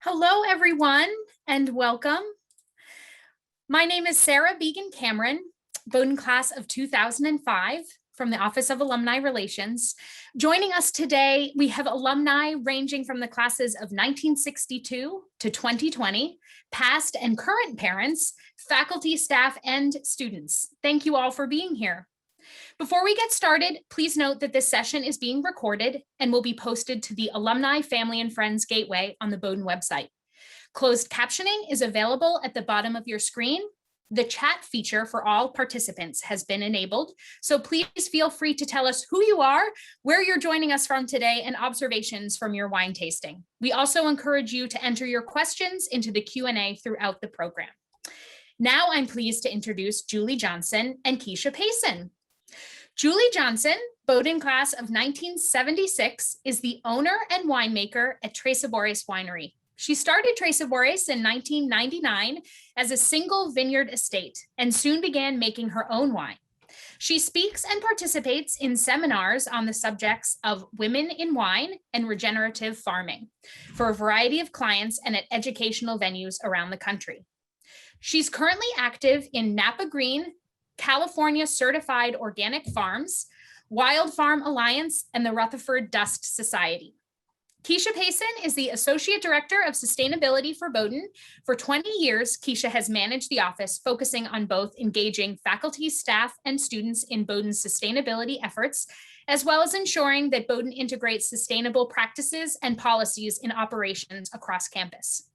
Hello, everyone, and welcome. My name is Sarah Began Cameron, Bowdoin class of 2005 from the Office of Alumni Relations. Joining us today, we have alumni ranging from the classes of 1962 to 2020, past and current parents, faculty, staff, and students. Thank you all for being here. Before we get started, please note that this session is being recorded and will be posted to the Alumni, Family, and Friends Gateway on the Bowdoin website. Closed captioning is available at the bottom of your screen. The chat feature for all participants has been enabled, so please feel free to tell us who you are, where you're joining us from today, and observations from your wine tasting. We also encourage you to enter your questions into the Q&A throughout the program. Now I'm pleased to introduce Julie Johnson and Keisha Payson. Julie Johnson, Bowdoin class of 1976, is the owner and winemaker at Tres Sabores Winery. She started Tres Sabores in 1999 as a single vineyard estate and soon began making her own wine. She speaks and participates in seminars on the subjects of women in wine and regenerative farming for a variety of clients and at educational venues around the country. She's currently active in Napa Green, California Certified Organic Farms, Wild Farm Alliance, and the Rutherford Dust Society. Keisha Payson is the Associate Director of Sustainability for Bowdoin. For 20 years, Keisha has managed the office, focusing on both engaging faculty, staff, and students in Bowdoin's sustainability efforts, as well as ensuring that Bowdoin integrates sustainable practices and policies in operations across campus.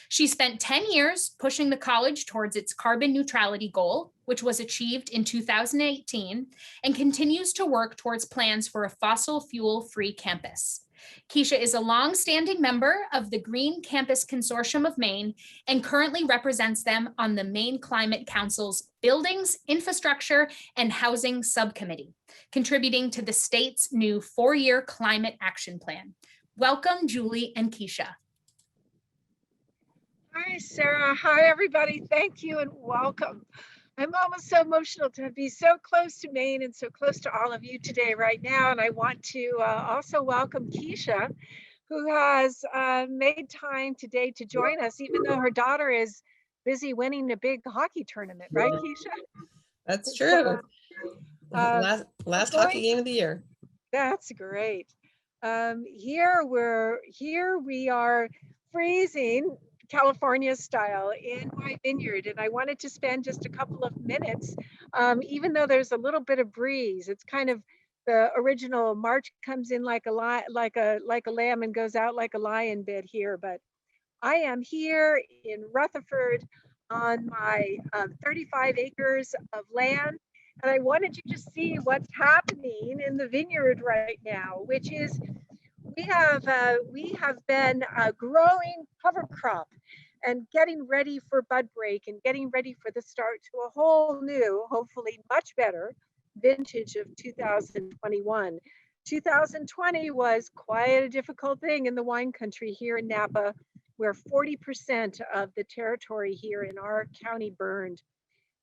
She spent 10 years pushing the college towards its carbon neutrality goal, which was achieved in 2018, and continues to work towards plans for a fossil fuel-free campus. Keisha is a long-standing member of the Green Campus Consortium of Maine and currently represents them on the Maine Climate Council's Buildings, Infrastructure, and Housing Subcommittee, contributing to the state's new 4-year climate action plan. Welcome, Julie and Keisha. Hi, Sarah. Hi, everybody. Thank you and welcome. I'm almost so emotional to be so close to Maine and so close to all of you today right now. And I want to also welcome Keisha, who has made time today to join us, even though her daughter is busy winning a big hockey tournament, right, Keisha? That's true. Last hockey game of the year. That's great. Here we are freezing California style in my vineyard, and I wanted to spend just a couple of minutes, even though there's a little bit of breeze. It's kind of the original March comes in like a lamb and goes out like a lion bit here, but I am here in Rutherford on my 35 acres of land, and I wanted you to see what's happening in the vineyard right now, which is we have been growing cover crop and getting ready for bud break and getting ready for the start to a whole new, hopefully much better vintage of 2021. 2020 was quite a difficult thing in the wine country here in Napa, where 40% of the territory here in our county burned.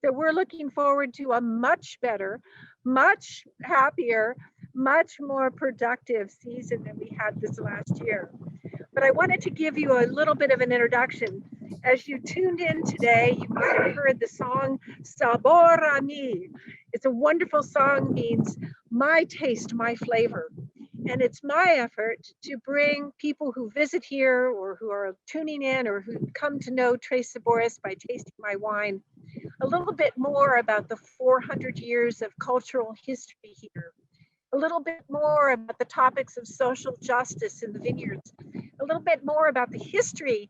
So we're looking forward to a much better, much happier, much more productive season than we had this last year. But I wanted to give you a little bit of an introduction. As you tuned in today, you might have heard the song Sabor a mi. It's a wonderful song, means my taste, my flavor. And it's my effort to bring people who visit here or who are tuning in or who come to know Tres Sabores by tasting my wine a little bit more about the 400 years of cultural history here, a little bit more about the topics of social justice in the vineyards, a little bit more about the history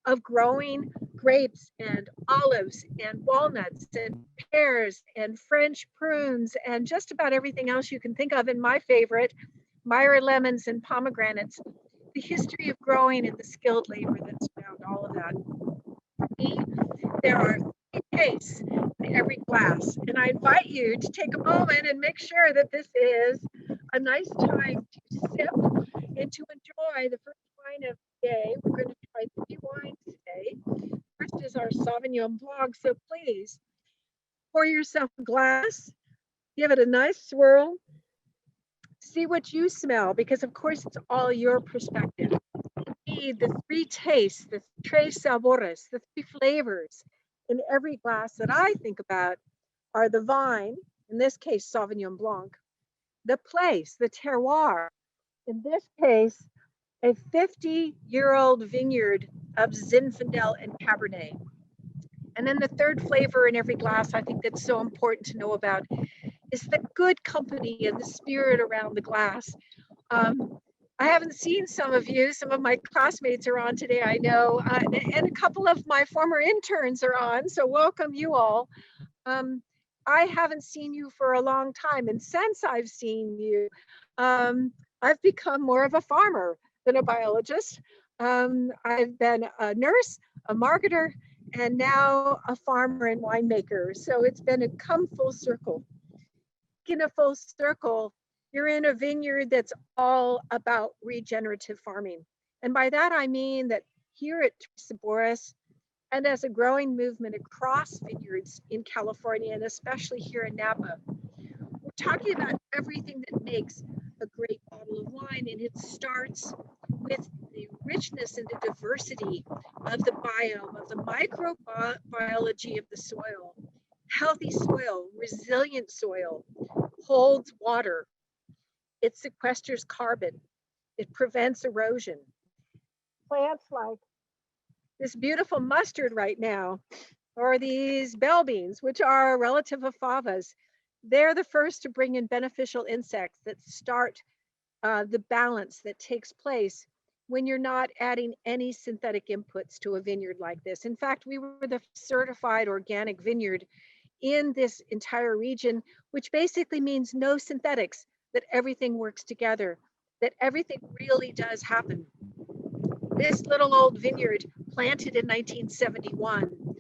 of growing grapes and olives and walnuts and pears and French prunes and just about everything else you can think of. And my favorite, Myra lemons and pomegranates, the history of growing and the skilled labor that's around all of that. For me, there are tastes in every glass, and I invite you to take a moment and make sure that this is a nice time to sip and to enjoy the first wine of the day. We're going to try 3 wines today. First is our Sauvignon Blanc, so please pour yourself a glass, give it a nice swirl, see what you smell, because of course it's all your perspective. For me, see the three tastes, the Tres Sabores, the three flavors in every glass that I think about are the vine, in this case, Sauvignon Blanc, the place, the terroir, in this case, a 50-year-old vineyard of Zinfandel and Cabernet. And then the third flavor in every glass I think that's so important to know about is the good company and the spirit around the glass. I haven't seen some of you. Some of my classmates are on today, I know, and a couple of my former interns are on, so welcome you all. I haven't seen you for a long time, and since I've seen you, I've become more of a farmer than a biologist. I've been a nurse, a marketer, and now a farmer and winemaker. So it's been a come full circle. In a full circle, you're in a vineyard that's all about regenerative farming. And by that, I mean that here at Tres Sabores, and as a growing movement across vineyards in California, and especially here in Napa, we're talking about everything that makes a great bottle of wine. And it starts with the richness and the diversity of the biome, of the microbiology of the soil. Healthy soil, resilient soil, holds water. It sequesters carbon. It prevents erosion. Plants like this beautiful mustard right now, or these bell beans, which are a relative of favas, they're the first to bring in beneficial insects that start the balance that takes place when you're not adding any synthetic inputs to a vineyard like this. In fact, we were the certified organic vineyard in this entire region, which basically means no synthetics, that everything works together, that everything really does happen. This little old vineyard, planted in 1971,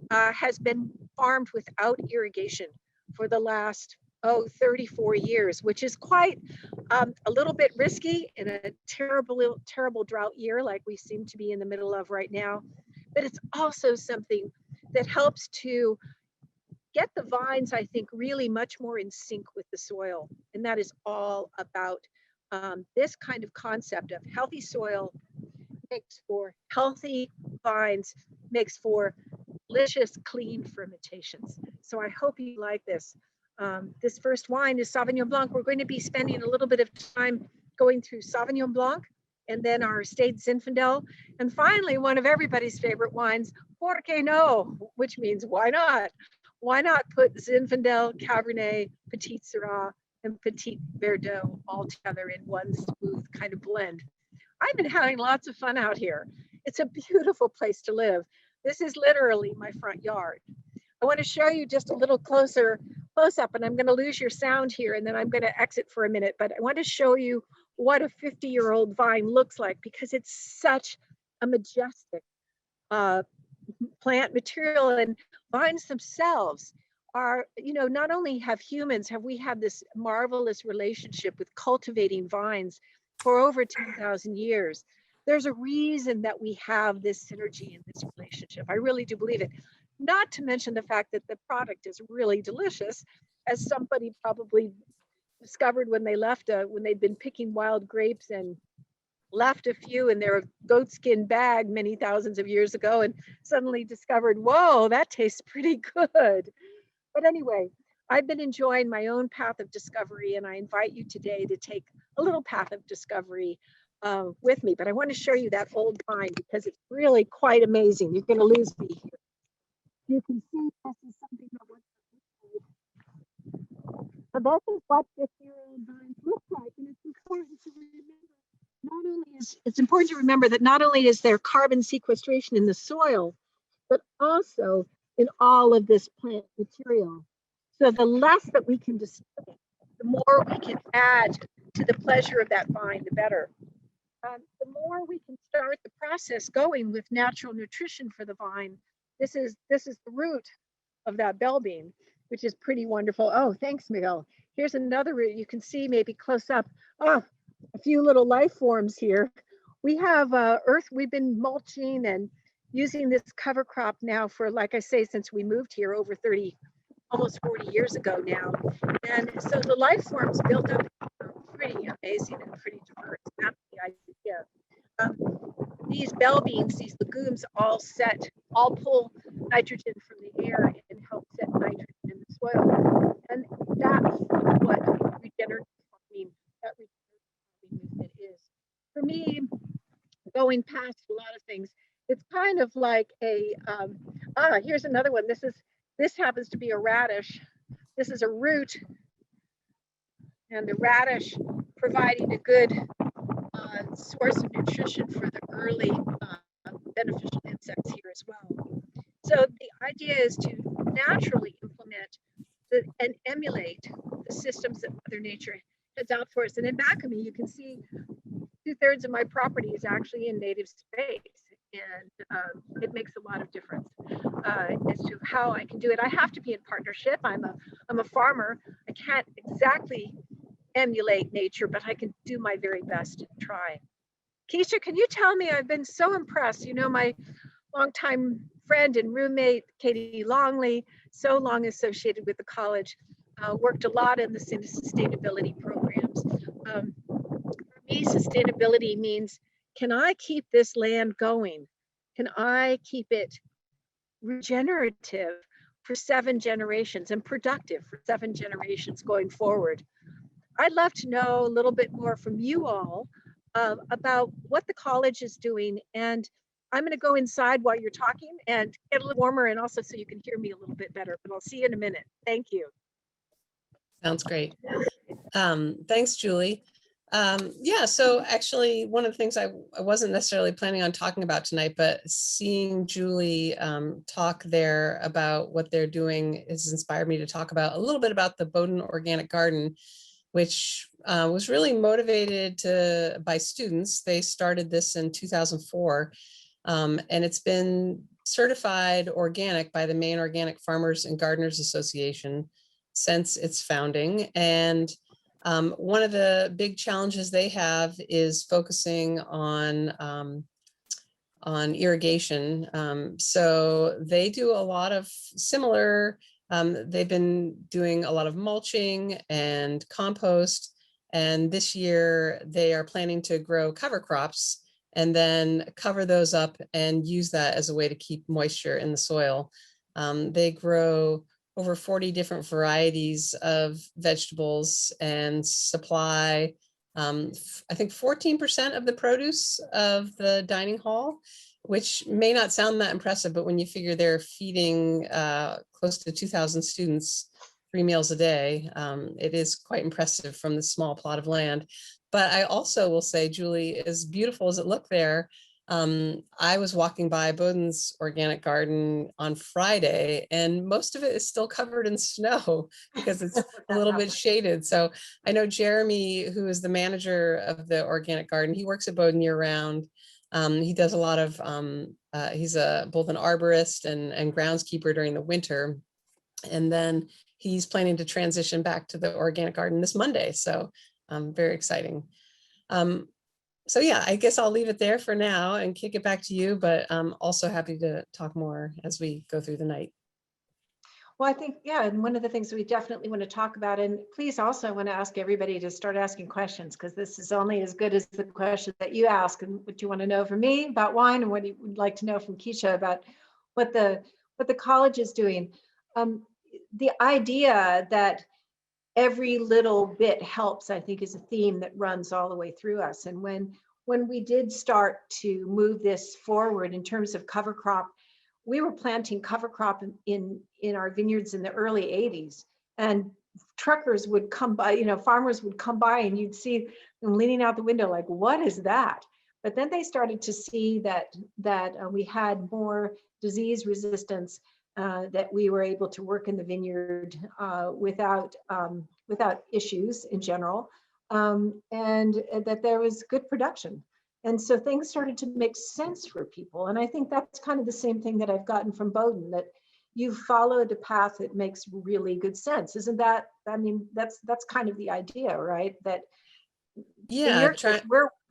has been farmed without irrigation for the last 34 years, which is quite a little bit risky in a terrible drought year like we seem to be in the middle of right now. But it's also something that helps to get the vines, I think, really much more in sync with the soil. And that is all about this kind of concept of healthy soil makes for healthy vines, makes for delicious, clean fermentations. So I hope you like this. This first wine is Sauvignon Blanc. We're going to be spending a little bit of time going through Sauvignon Blanc and then our estate Zinfandel. And finally, one of everybody's favorite wines, Por Qué No, which means why not? Why not put Zinfandel, Cabernet, Petit Syrah, and Petit Verdot all together in one smooth kind of blend? I've been having lots of fun out here. It's a beautiful place to live. This is literally my front yard. I want to show you just a little close up, and I'm going to lose your sound here, and then I'm going to exit for a minute, but I want to show you what a 50-year-old vine looks like, because it's such a majestic plant material. And vines themselves are, not only have we had this marvelous relationship with cultivating vines for over 10,000 years. There's a reason that we have this synergy in this relationship. I really do believe it. Not to mention the fact that the product is really delicious, as somebody probably discovered when they'd been picking wild grapes and left a few in their goatskin bag many thousands of years ago and suddenly discovered, whoa, that tastes pretty good. But anyway, I've been enjoying my own path of discovery, and I invite you today to take a little path of discovery with me. But I want to show you that old vine because it's really quite amazing. You're going to lose me here. You can see this is something that was. So this is what 50-year-old vines look like, and it's important to remember. It's important to remember that not only is there carbon sequestration in the soil, but also in all of this plant material. So the less that we can disturb it, the more we can add to the pleasure of that vine, the better. The more we can start the process going with natural nutrition for the vine. This is the root of that bell bean, which is pretty wonderful. Oh, thanks, Miguel. Here's another root. You can see maybe close up. Oh, a few little life forms here. We have earth. We've been mulching and using this cover crop now for, like I say, since we moved here over almost 40 years ago now. And so the life forms built up pretty amazing and pretty diverse. That's the idea. these bell beans, these legumes all pull nitrogen from the air and help set nitrogen in the soil. And that's what regenerative farming, that regenerative farming movement is. For me, going past a lot of things, it's kind of like here's another one. This happens to be a radish. This is a root, and the radish providing a good source of nutrition for the early beneficial insects here as well. So the idea is to naturally implement and emulate the systems that Mother Nature has out for us. And then back of me, you can see 2/3 of my property is actually in native space. And it makes a lot of difference as to how I can do it. I have to be in partnership. I'm a farmer. I can't exactly emulate nature, but I can do my very best to try. Keisha, can you tell me, I've been so impressed. You know, my longtime friend and roommate, Katie Longley, so long associated with the college, worked a lot in the sustainability programs. For me, sustainability means, can I keep this land going? Can I keep it regenerative for 7 generations and productive for 7 generations going forward? I'd love to know a little bit more from you all about what the college is doing. And I'm going to go inside while you're talking and get a little warmer, and also so you can hear me a little bit better, but I'll see you in a minute. Thank you. Sounds great. Thanks, Julie. Yeah, so actually one of the things I wasn't necessarily planning on talking about tonight, but seeing Julie talk there about what they're doing has inspired me to talk about a little bit about the Bowdoin Organic Garden, which was really motivated by students. They started this in 2004, and it's been certified organic by the Maine Organic Farmers and Gardeners Association since its founding. And one of the big challenges they have is focusing on irrigation. So they do a lot of similar. They've been doing a lot of mulching and compost, and this year they are planning to grow cover crops and then cover those up and use that as a way to keep moisture in the soil. They grow over 40 different varieties of vegetables and supply, I think 14% of the produce of the dining hall, which may not sound that impressive, but when you figure they're feeding close to 2,000 students 3 meals a day, it is quite impressive from the small plot of land. But I also will say, Julie, as beautiful as it looked there, I was walking by Bowdoin's organic garden on Friday, and most of it is still covered in snow because it's a little bit shaded. So I know Jeremy, who is the manager of the organic garden, he works at Bowdoin year round. He does a lot of, he's both an arborist and groundskeeper during the winter. And then he's planning to transition back to the organic garden this Monday. So very exciting. So yeah, I guess I'll leave it there for now and kick it back to you, but I'm also happy to talk more as we go through the night. Well, I think, yeah, and one of the things we definitely want to talk about, and please also I want to ask everybody to start asking questions, because this is only as good as the questions that you ask, and what you want to know from me about wine, and what you would like to know from Keisha about what the college is doing. The idea that every little bit helps, I think, is a theme that runs all the way through us. And when we did start to move this forward in terms of cover crop, we were planting cover crop in our vineyards in the early 80s, and truckers would come by, you know, farmers would come by, and you'd see them leaning out the window like, what is that? But then they started to see that we had more disease resistance, that we were able to work in the vineyard without issues in general, and that there was good production. And so things started to make sense for people. And I think that's kind of the same thing that I've gotten from Bowdoin, that you followed a path that makes really good sense. Isn't that, I mean, that's kind of the idea, right? That yeah,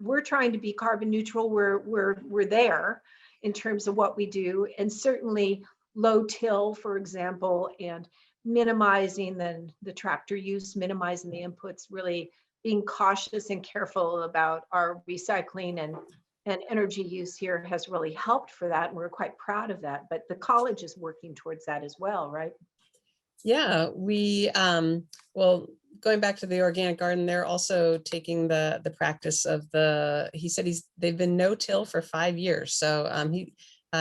we're trying to be carbon neutral. We're there in terms of what we do, and certainly low till, for example, and minimizing the tractor use, minimizing the inputs, really being cautious and careful about our recycling and energy use here has really helped for that. And we're quite proud of that. But the college is working towards that as well, right? Yeah, we, well, going back to the organic garden, they're also taking the practice of he said they've been no-till for 5 years. So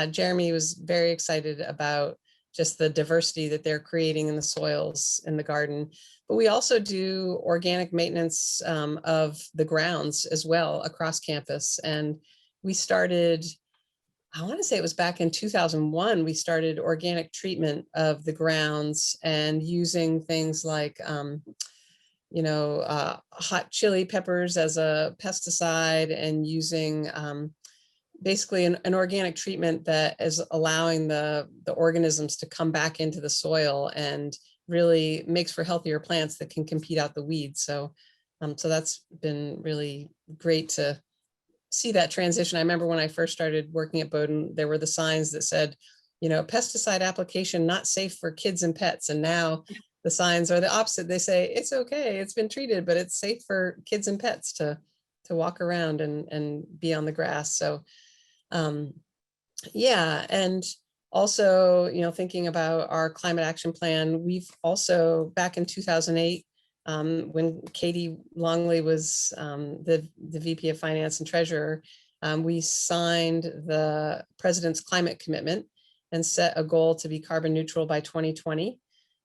Jeremy was very excited about just the diversity that they're creating in the soils in the garden. But we also do organic maintenance of the grounds as well across campus. And we started, I want to say it was back in 2001, we started organic treatment of the grounds and using things like, hot chili peppers as a pesticide, and using basically an organic treatment that is allowing the organisms to come back into the soil and really makes for healthier plants that can compete out the weeds. So that's been really great to see that transition. I remember when I first started working at Bowdoin, there were the signs that said, pesticide application not safe for kids and pets. And now the signs are the opposite. They say it's okay, it's been treated, but it's safe for kids and pets to walk around and be on the grass. So yeah, and also, thinking about our climate action plan, we've also, back in 2008, when Katie Longley was the VP of Finance and Treasurer, we signed the President's climate commitment and set a goal to be carbon neutral by 2020.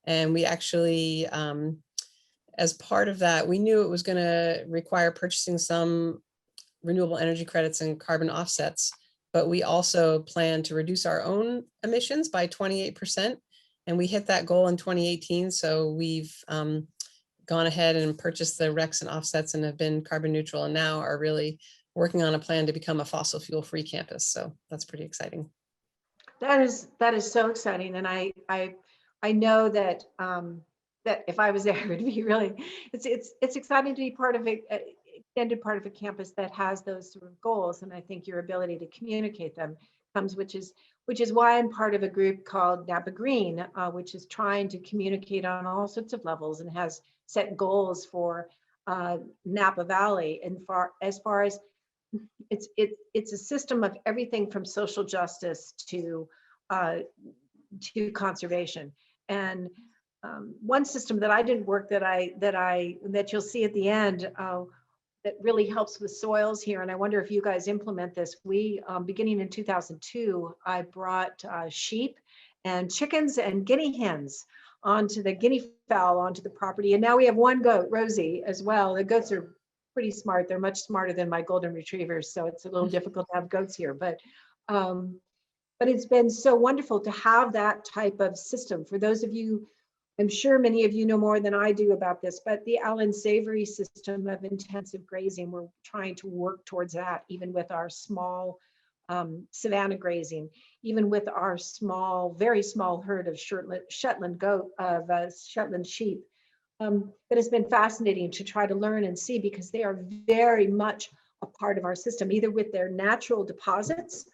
And we actually, as part of that, we knew it was going to require purchasing some renewable energy credits and carbon offsets, but we also plan to reduce our own emissions by 28%. And we hit that goal in 2018. So we've gone ahead and purchased the RECs and offsets and have been carbon neutral, and now are really working on a plan to become a fossil fuel free campus. So that's pretty exciting. That is so exciting. And I know that that if I was there, it would be really, it's exciting to be part of an extended part of a campus that has those sort of goals. And I think your ability to communicate them comes, which is why I'm part of a group called Napa Green, which is trying to communicate on all sorts of levels and has set goals for Napa Valley. And as far as it's a system of everything from social justice to conservation. And one system that I didn't work that you'll see at the end that really helps with soils here, and I wonder if you guys implement this. We beginning in 2002, I brought sheep and chickens and guinea hens onto the guinea fowl onto the property, and now we have one goat, Rosie, as well. The goats are pretty smart. They're much smarter than my golden retrievers, so it's a little difficult to have goats here, but it's been so wonderful to have that type of system. For those of you, I'm sure many of you know more than I do about this, but the Allen Savory system of intensive grazing, we're trying to work towards that, even with our small savanna grazing, even with our small, very small herd of Shetland sheep. But it's been fascinating to try to learn and see, because they are very much a part of our system, either with their natural deposits,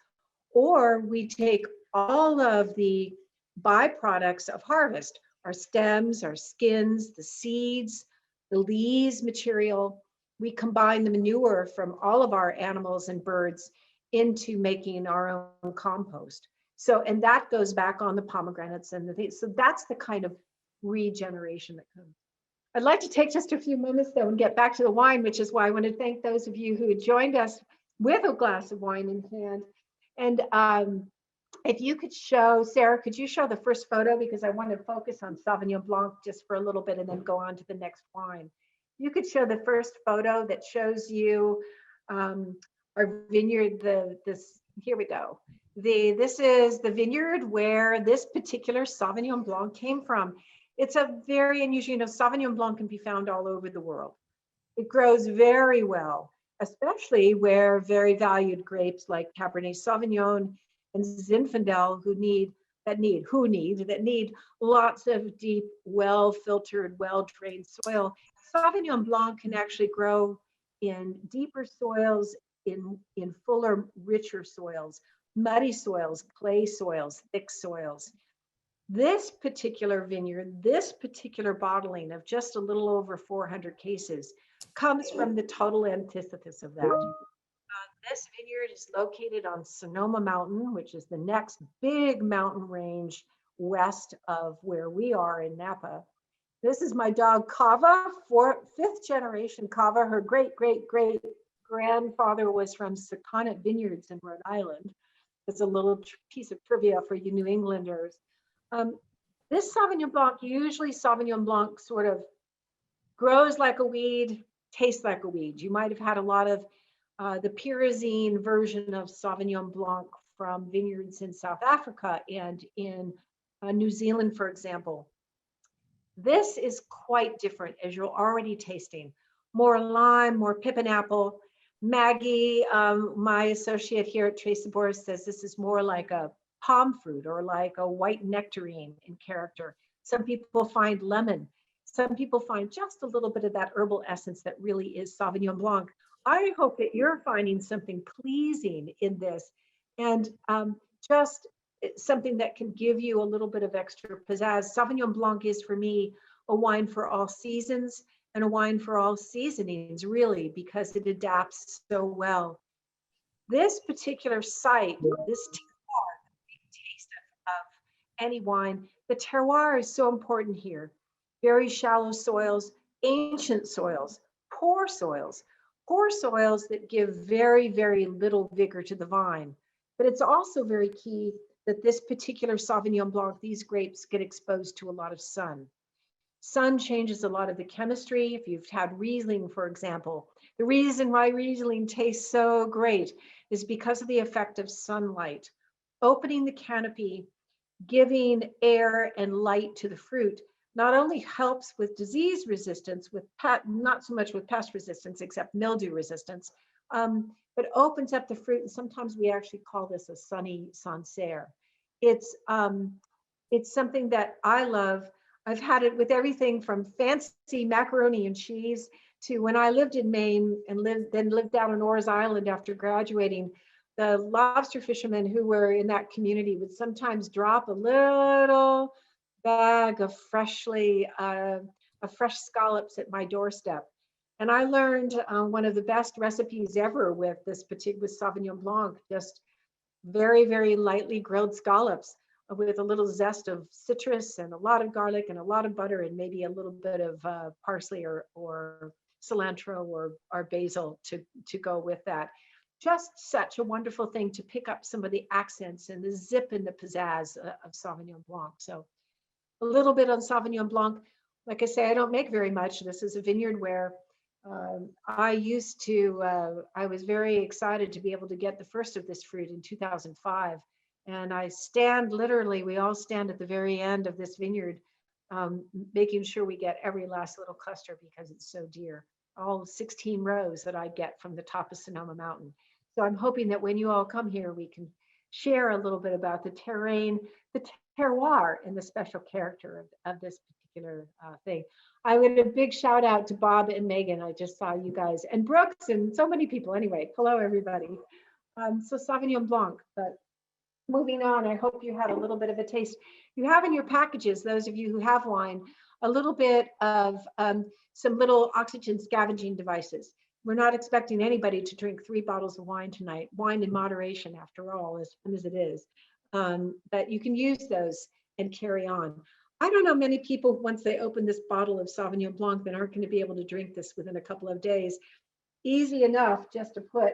or we take all of the byproducts of harvest, our stems, our skins, the seeds, the leaves material. We combine the manure from all of our animals and birds into making our own compost. So, and that goes back on the pomegranates and the things. So that's the kind of regeneration that comes. I'd like to take just a few moments though and get back to the wine, which is why I want to thank those of you who had joined us with a glass of wine in hand. And if you could show, Sarah, could you show the first photo? Because I want to focus on Sauvignon Blanc just for a little bit and then go on to the next wine. You could show the first photo that shows you our vineyard, here we go. This is the vineyard where this particular Sauvignon Blanc came from. It's a very unusual, Sauvignon Blanc can be found all over the world. It grows very well, especially where very valued grapes like Cabernet Sauvignon and Zinfandel need lots of deep, well-filtered, well-drained soil. Sauvignon Blanc can actually grow in deeper soils, in fuller, richer soils, muddy soils, clay soils, thick soils. This particular vineyard, this particular bottling of just a little over 400 cases comes from the total antithesis of that. This vineyard is located on Sonoma Mountain, which is the next big mountain range west of where we are in Napa. This is my dog Kava, fifth generation Kava. Her great grandfather was from Sakonnet Vineyards in Rhode Island. It's a little piece of trivia for you New Englanders. This Sauvignon Blanc, usually Sauvignon Blanc sort of grows like a weed, tastes like a weed. You might have had a lot of the pyrazine version of Sauvignon Blanc from vineyards in South Africa and in New Zealand, for example. This is quite different, as you're already tasting. More lime, more pippin apple. Maggie, my associate here at Tres Sabores, says this is more like a palm fruit or like a white nectarine in character. Some people find lemon. Some people find just a little bit of that herbal essence that really is Sauvignon Blanc. I hope that you're finding something pleasing in this and just something that can give you a little bit of extra pizzazz. Sauvignon Blanc is for me a wine for all seasons and a wine for all seasonings, really, because it adapts so well. This particular site, this terroir, the big taste of any wine, the terroir is so important here. Very shallow soils, ancient soils, poor soils that give very, very little vigor to the vine. But it's also very key that this particular Sauvignon Blanc, these grapes get exposed to a lot of sun. Sun changes a lot of the chemistry. If you've had Riesling, for example, the reason why Riesling tastes so great is because of the effect of sunlight. Opening the canopy, giving air and light to the fruit not only helps with disease resistance, not so much with pest resistance, except mildew resistance, but opens up the fruit. And sometimes we actually call this a sunny Sancerre. It's something that I love. I've had it with everything from fancy macaroni and cheese to when I lived in Maine and lived down on Orr's Island after graduating. The lobster fishermen who were in that community would sometimes drop a little bag of fresh scallops at my doorstep. And I learned one of the best recipes ever with this particular Sauvignon Blanc, just very, very lightly grilled scallops with a little zest of citrus and a lot of garlic and a lot of butter and maybe a little bit of parsley or cilantro or basil to go with that. Just such a wonderful thing to pick up some of the accents and the zip and the pizzazz of Sauvignon Blanc. So a little bit on Sauvignon Blanc. Like I say, I don't make very much. This is a vineyard where I was very excited to be able to get the first of this fruit in 2005. And we all stand at the very end of this vineyard, making sure we get every last little cluster because it's so dear. All 16 rows that I get from the top of Sonoma Mountain. So I'm hoping that when you all come here, we can share a little bit about the terrain, the terroir, and the special character of this particular thing. I would a big shout out to Bob and Megan. I just saw you guys, and Brooks and so many people. Anyway, hello everybody. So Sauvignon Blanc, but moving on, I hope you had a little bit of a taste. You have in your packages, those of you who have wine, a little bit of some little oxygen scavenging devices. We're not expecting anybody to drink 3 bottles of wine tonight. Wine in moderation, after all, as fun as it is. But you can use those and carry on. I don't know many people, once they open this bottle of Sauvignon Blanc, that aren't going to be able to drink this within a couple of days. Easy enough just to put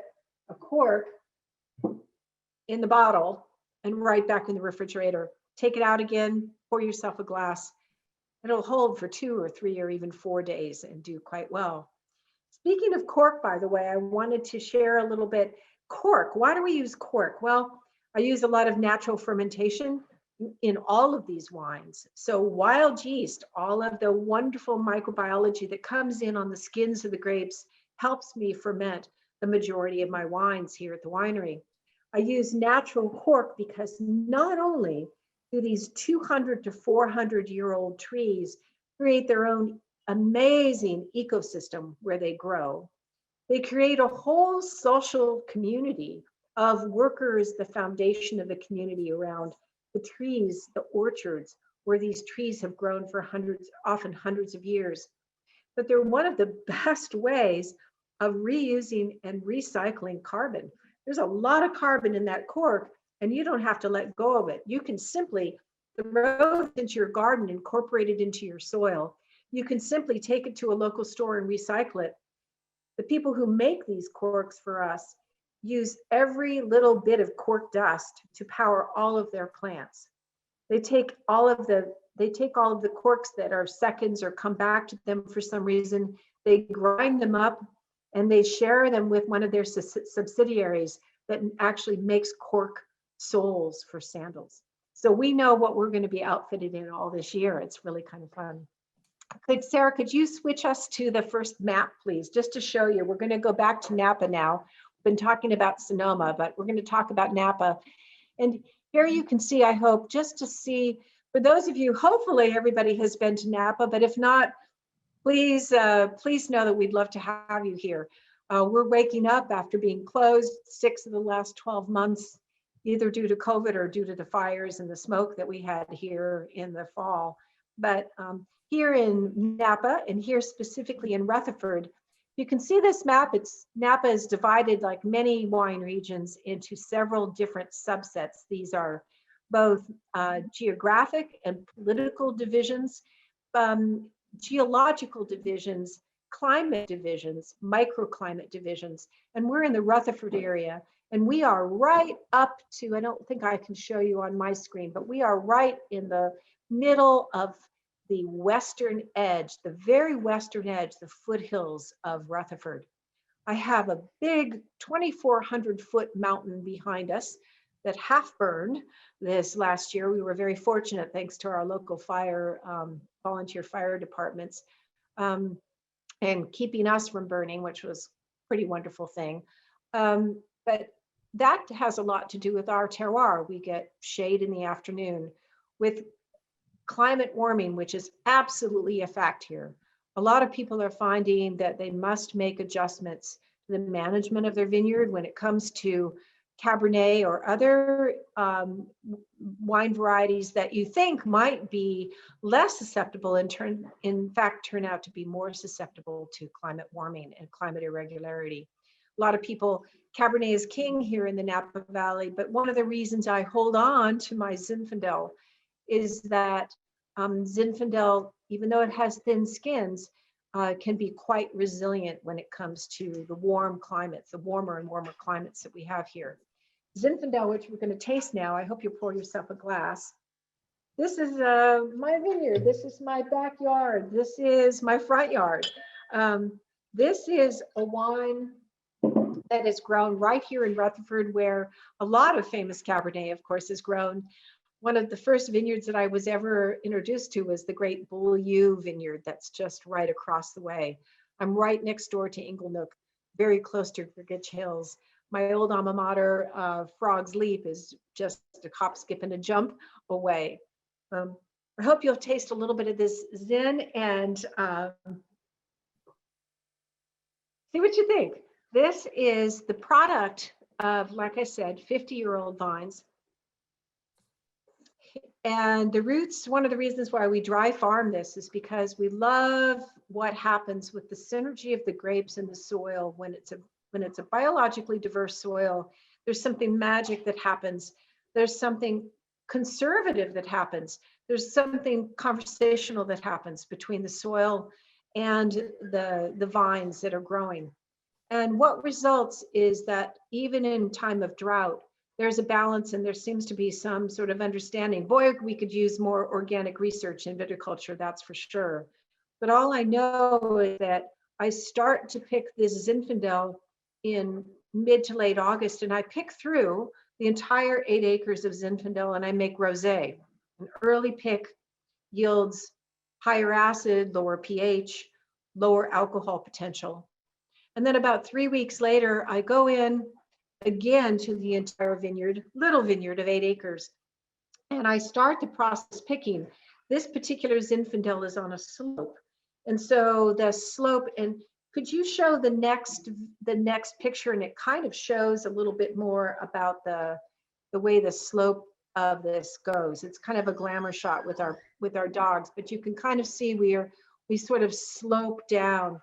a cork in the bottle and right back in the refrigerator. Take it out again, pour yourself a glass. It'll hold for 2 or 3 or even 4 days and do quite well. Speaking of cork, by the way, I wanted to share a little bit. Cork, why do we use cork? Well, I use a lot of natural fermentation in all of these wines. So wild yeast, all of the wonderful microbiology that comes in on the skins of the grapes helps me ferment the majority of my wines here at the winery. I use natural cork because not only do these 200 to 400-year-old trees create their own amazing ecosystem where they grow, they create a whole social community of workers, the foundation of the community around the trees, the orchards, where these trees have grown for hundreds, often hundreds of years. But they're one of the best ways of reusing and recycling carbon. there's a lot of carbon in that cork, and you don't have to let go of it. You can simply throw it into your garden, incorporate it into your soil. You can simply take it to a local store and recycle it. The people who make these corks for us use every little bit of cork dust to power all of their plants. They take all of the corks that are seconds or come back to them for some reason. They grind them up and they share them with one of their subsidiaries that actually makes cork soles for sandals. So we know what we're going to be outfitted in all this year. It's really kind of fun. Sarah, could you switch us to the first map, please, just to show you? We're going to go back to Napa now. We've been talking about Sonoma, but we're going to talk about Napa. And here you can see, I hope, just to see, for those of you, hopefully everybody has been to Napa, but if not, please know that we'd love to have you here. We're waking up after being closed 6 of the last 12 months, either due to COVID or due to the fires and the smoke that we had here in the fall. But here in Napa, and here specifically in Rutherford, you can see this map. Napa is divided, like many wine regions, into several different subsets. These are both geographic and political divisions, geological divisions, climate divisions, microclimate divisions, and we're in the Rutherford area. And we are right up to, I don't think I can show you on my screen, but we are right in the middle of the western edge, the very western edge, the foothills of Rutherford. I have a big 2,400 foot mountain behind us that half burned this last year. We were very fortunate, thanks to our local fire, volunteer fire departments, and keeping us from burning, which was a pretty wonderful thing. But that has a lot to do with our terroir. We get shade in the afternoon. With climate warming, which is absolutely a fact here, a lot of people are finding that they must make adjustments to the management of their vineyard when it comes to Cabernet or other wine varieties that you think might be less susceptible and in fact turn out to be more susceptible to climate warming and climate irregularity. A lot of people, Cabernet is king here in the Napa Valley, but one of the reasons I hold on to my Zinfandel is that Zinfandel, even though it has thin skins, can be quite resilient when it comes to the warm climates, the warmer and warmer climates that we have here. Zinfandel, which we're going to taste now, I hope you pour yourself a glass. This is my vineyard. This is my backyard. This is my front yard. This is a wine that is grown right here in Rutherford, where a lot of famous Cabernet, of course, is grown. One of the first vineyards that I was ever introduced to was the great Beaulieu vineyard that's just right across the way. I'm right next door to Inglenook, very close to Grgich Hills. My old alma mater, Frog's Leap, is just a hop, skip, and a jump away. I hope you'll taste a little bit of this Zin and see what you think. This is the product of, like I said, 50-year-old vines. And the roots, one of the reasons why we dry farm this is because we love what happens with the synergy of the grapes and the soil when it's a biologically diverse soil. There's something magic that happens. There's something conservative that happens. There's something conversational that happens between the soil and the vines that are growing. And what results is that even in time of drought, there's a balance and there seems to be some sort of understanding. Boy, we could use more organic research in viticulture, that's for sure. But all I know is that I start to pick this Zinfandel in mid to late August, and I pick through the entire 8 acres of Zinfandel and I make rosé. An early pick yields higher acid, lower pH, lower alcohol potential. And then about 3 weeks later, I go in again to the entire vineyard, little vineyard of 8 acres. And I start the process picking. This particular Zinfandel is on a slope. And so the slope, and could you show the next picture? And it kind of shows a little bit more about the way the slope of this goes. It's kind of a glamour shot with our dogs, but you can kind of see we sort of slope down.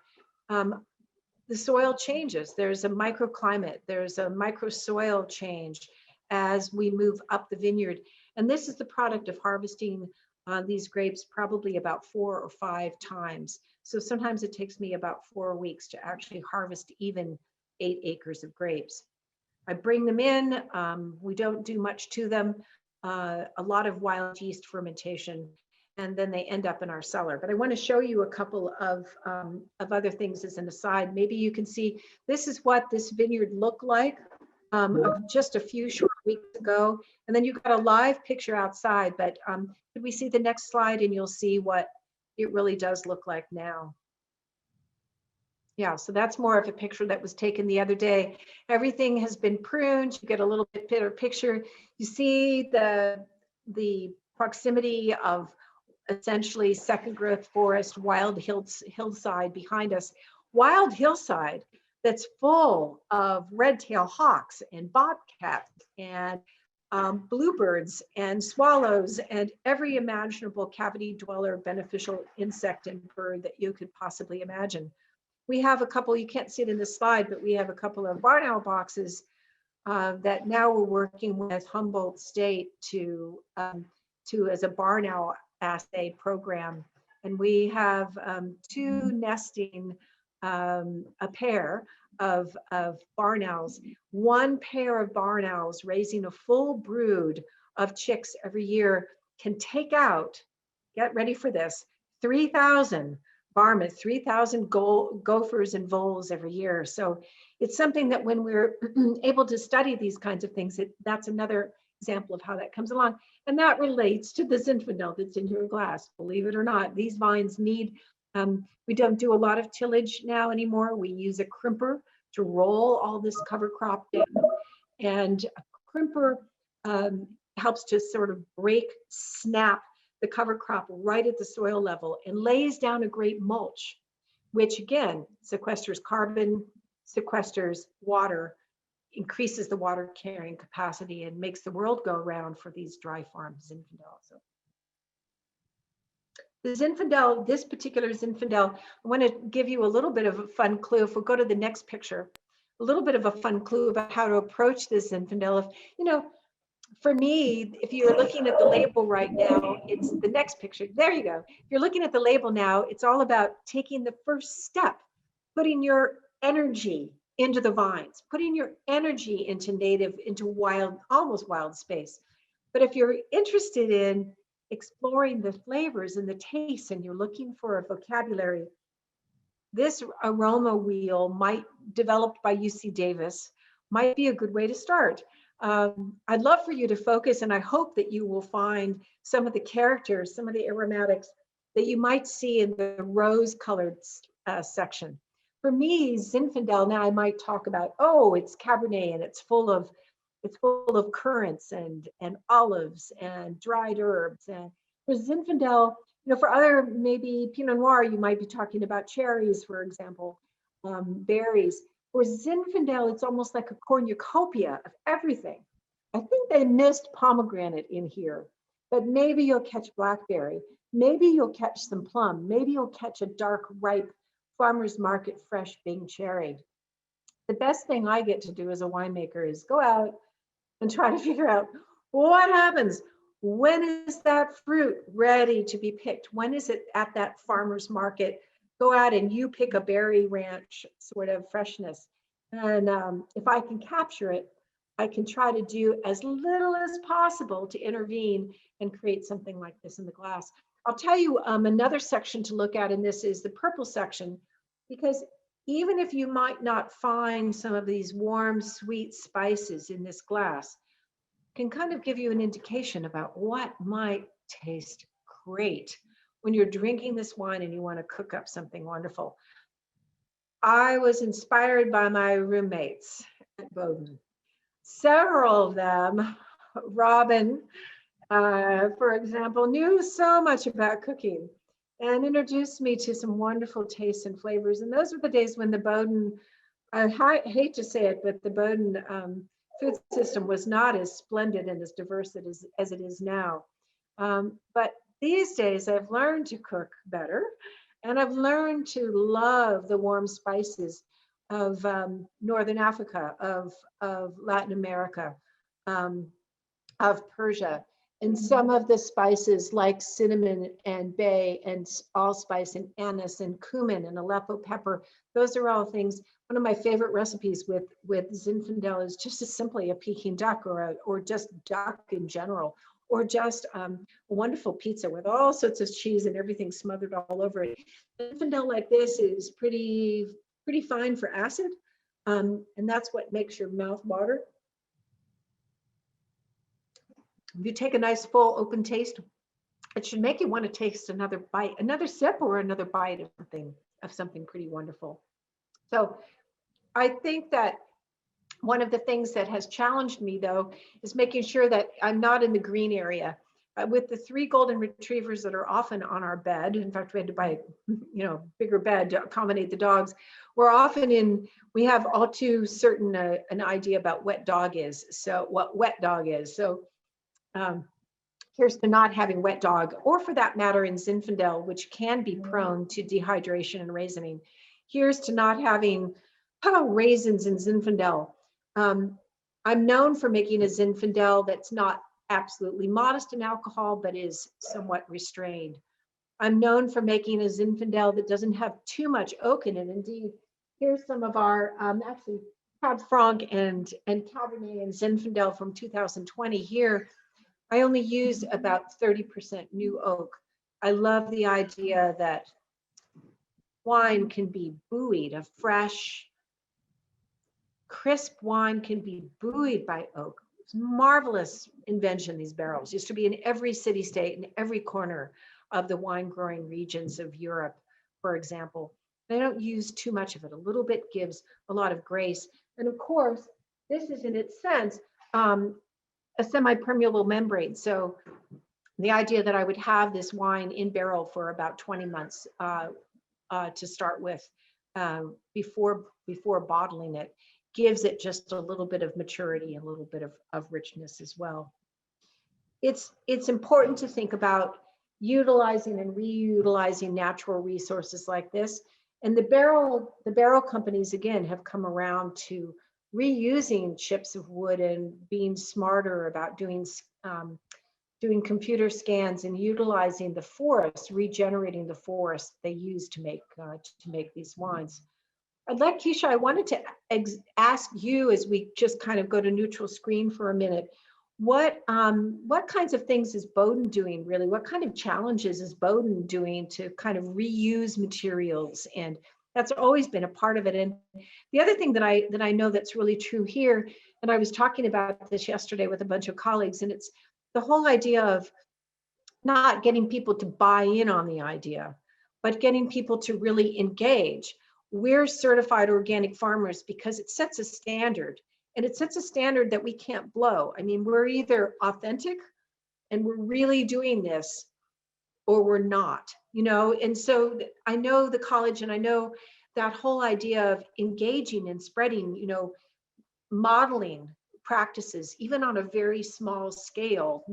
the soil changes. There's a microclimate, there's a micro soil change as we move up the vineyard. And this is the product of harvesting these grapes probably about 4 or 5 times. So sometimes it takes me about 4 weeks to actually harvest even 8 acres of grapes. I bring them in, we don't do much to them, a lot of wild yeast fermentation, and then they end up in our cellar. But I want to show you a couple of other things as an aside. Maybe you can see, this is what this vineyard looked like just a few short weeks ago. And then you've got a live picture outside, but could we see the next slide, and you'll see what it really does look like now. Yeah, so that's more of a picture that was taken the other day. Everything has been pruned. You get a little bit better picture. You see the proximity of essentially second growth forest, wild hillside behind us. Wild hillside that's full of red-tailed hawks and bobcats and bluebirds and swallows and every imaginable cavity dweller, beneficial insect and bird that you could possibly imagine. We have a couple, you can't see it in this slide, but we have a couple of barn owl boxes that now we're working with Humboldt State to as a barn owl assay program. And we have 2 nesting, a pair of barn owls, 1 pair of barn owls raising a full brood of chicks every year can take out, get ready for this, 3,000 varmints, 3,000 gophers and voles every year. So it's something that when we're able to study these kinds of things, that's another example of how that comes along. And that relates to the Zinfandel that's in your glass. Believe it or not, these vines need, we don't do a lot of tillage now anymore. We use a crimper to roll all this cover crop down. And a crimper helps to sort of snap the cover crop right at the soil level and lays down a great mulch, which again, sequesters carbon, sequesters water, increases the water carrying capacity, and makes the world go round for these dry farms, Zinfandel. So the Zinfandel, this particular Zinfandel, I want to give you a little bit of a fun clue. If we go to the next picture, a little bit of a fun clue about how to approach this Zinfandel. If, you know, for me, if you're looking at the label right now, it's the next picture. There you go. If you're looking at the label now, it's all about taking the first step, putting your energy into the vines, putting your energy into wild, almost wild space. But if you're interested in exploring the flavors and the tastes, and you're looking for a vocabulary, this aroma wheel developed by UC Davis might be a good way to start. I'd love for you to focus, and I hope that you will find some of the characters, some of the aromatics that you might see in the rose-colored section. For me, Zinfandel, now I might talk about, oh, it's Cabernet and it's full of currants and olives and dried herbs. And for Zinfandel, you know, for other maybe Pinot Noir, you might be talking about cherries, for example, berries. For Zinfandel, it's almost like a cornucopia of everything. I think they missed pomegranate in here, but maybe you'll catch blackberry. Maybe you'll catch some plum. Maybe you'll catch a dark, ripe farmer's market fresh Bing cherry. The best thing I get to do as a winemaker is go out and try to figure out what happens. When is that fruit ready to be picked? When is it at that farmer's market? Go out and you pick a berry ranch sort of freshness. And if I can capture it, I can try to do as little as possible to intervene and create something like this in the glass. I'll tell you another section to look at in this is the purple section, because even if you might not find some of these warm, sweet spices in this glass, can kind of give you an indication about what might taste great when you're drinking this wine and you want to cook up something wonderful. I was inspired by my roommates at Bowdoin. Several of them, Robin, for example, knew so much about cooking and introduced me to some wonderful tastes and flavors. And those were the days when the Bowdoin, I hate to say it, but the Bowdoin food system was not as splendid and as diverse as it is now. But these days I've learned to cook better, and I've learned to love the warm spices. Northern Africa, of Latin America, of Persia. And some of the spices like cinnamon and bay and allspice and anise and cumin and Aleppo pepper, those are all things. One of my favorite recipes with Zinfandel is just as simply a Peking duck or just duck in general, or just a wonderful pizza with all sorts of cheese and everything smothered all over it. Zinfandel like this is pretty fine for acid, and that's what makes your mouth water. If you take a nice full open taste, it should make you want to taste another bite, another sip, or another bite of something pretty wonderful. So I think that one of the things that has challenged me, though, is making sure that I'm not in the green area. With the 3 golden retrievers that are often on our bed, in fact, we had to buy a bigger bed to accommodate the dogs. We're often we have all too certain an idea about what dog is. So what wet dog is. So here's to not having wet dog, or for that matter in Zinfandel, which can be prone to dehydration and raisinine. Here's to not having raisins in Zinfandel. I'm known for making a Zinfandel that's not absolutely modest in alcohol, but is somewhat restrained. I'm known for making a Zinfandel that doesn't have too much oak in it. Indeed, here's some of our actually Cab Franc and Cabernet and Zinfandel from 2020 here. I only use about 30% new oak. I love the idea that wine can be buoyed, a fresh, crisp wine can be buoyed by oak. It's a marvelous invention, these barrels. Used to be in every city-state, in every corner of the wine-growing regions of Europe, for example. They don't use too much of it. A little bit gives a lot of grace. And of course, this is in its sense, a semi-permeable membrane. So the idea that I would have this wine in barrel for about 20 months to start with before bottling it gives it just a little bit of maturity, a little bit of richness as well. It's important to think about utilizing and reutilizing natural resources like this. And the barrel companies, again, have come around to reusing chips of wood and being smarter about doing computer scans and utilizing the forest, regenerating the forest they use to make these wines. I'd like, Keisha, I wanted to ask you, as we just kind of go to neutral screen for a minute, what kinds of things is Bowdoin doing, really? What kind of challenges is Bowdoin doing to kind of reuse materials? And that's always been a part of it. And the other thing that I know that's really true here, and I was talking about this yesterday with a bunch of colleagues, and it's the whole idea of not getting people to buy in on the idea, but getting people to really engage. We're certified organic farmers because it sets a standard, and it sets a standard that we can't blow. I mean, we're either authentic and we're really doing this, or we're not, and so I know the college, and I know that whole idea of engaging and spreading, modeling practices, even on a very small scale,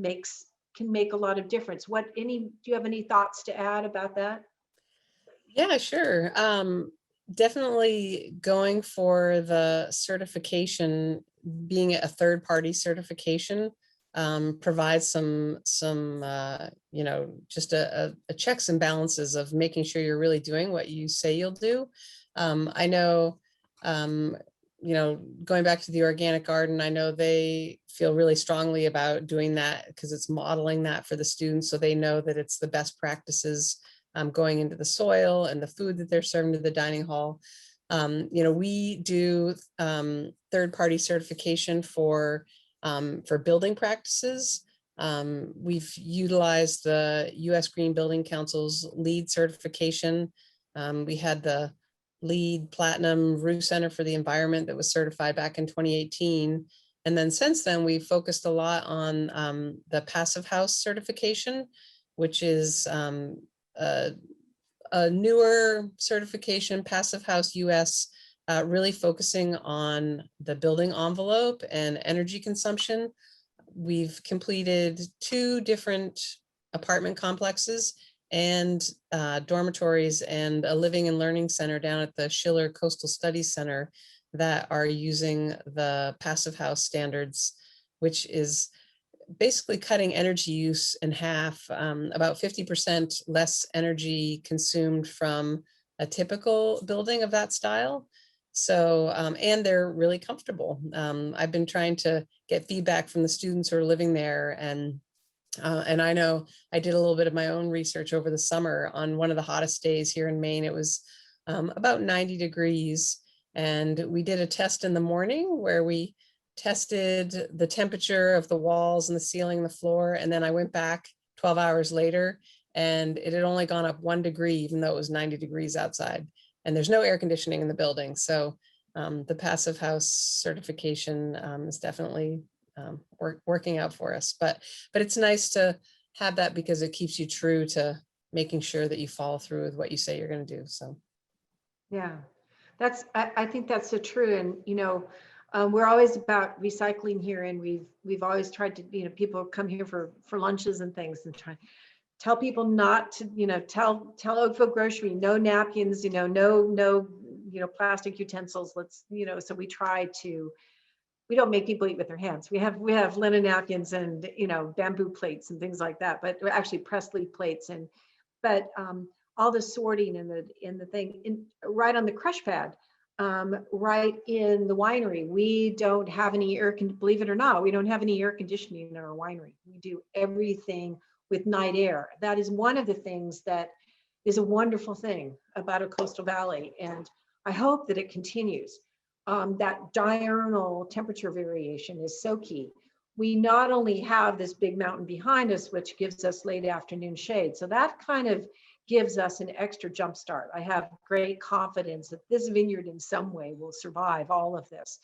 can make a lot of difference. Do you have any thoughts to add about that? Yeah, sure. Definitely going for the certification, being a third-party certification, provides some just a checks and balances of making sure you're really doing what you say you'll do. I know, going back to the organic garden, I know they feel really strongly about doing that because it's modeling that for the students, so they know that it's the best practices going into the soil and the food that they're serving to the dining hall. We do third-party certification for building practices. We've utilized the U.S. Green Building Council's LEED certification. We had the LEED Platinum Roof Center for the Environment that was certified back in 2018. And then since then, we've focused a lot on the Passive House certification, which is a newer certification, Passive House US, really focusing on the building envelope and energy consumption. We've completed 2 different apartment complexes, and dormitories and a living and learning center down at the Schiller Coastal Studies Center that are using the Passive House standards, which is basically cutting energy use in half, about 50% less energy consumed from a typical building of that style. So, and they're really comfortable. I've been trying to get feedback from the students who are living there, and I know I did a little bit of my own research over the summer. On one of the hottest days here in Maine, it was about 90 degrees. And we did a test in the morning where we tested the temperature of the walls and the ceiling and the floor. And then I went back 12 hours later and it had only gone up 1 degree, even though it was 90 degrees outside. And there's no air conditioning in the building. So the Passive House certification is definitely working out for us. But it's nice to have that because it keeps you true to making sure that you follow through with what you say you're going to do. So Yeah, I think that's so true. And, you know, we're always about recycling here, and we've always tried to, you know, people come here for lunches and things, and try tell people not to, you know, tell Oakville Grocery, no napkins, you know, no, you know, plastic utensils. Let's, you know, so we try to, we don't make people eat with their hands. We have linen napkins and, you know, bamboo plates and things like that, but actually pressed leaf plates. And but all the sorting and the thing right on the crush pad, right in the winery. We don't have any believe it or not, we don't have any air conditioning in our winery. We do everything with night air. That is one of the things that is a wonderful thing about a coastal valley, and I hope that it continues. That diurnal temperature variation is so key. We not only have this big mountain behind us, which gives us late afternoon shade, so that kind of gives us an extra jump start. I have great confidence that this vineyard in some way will survive all of this.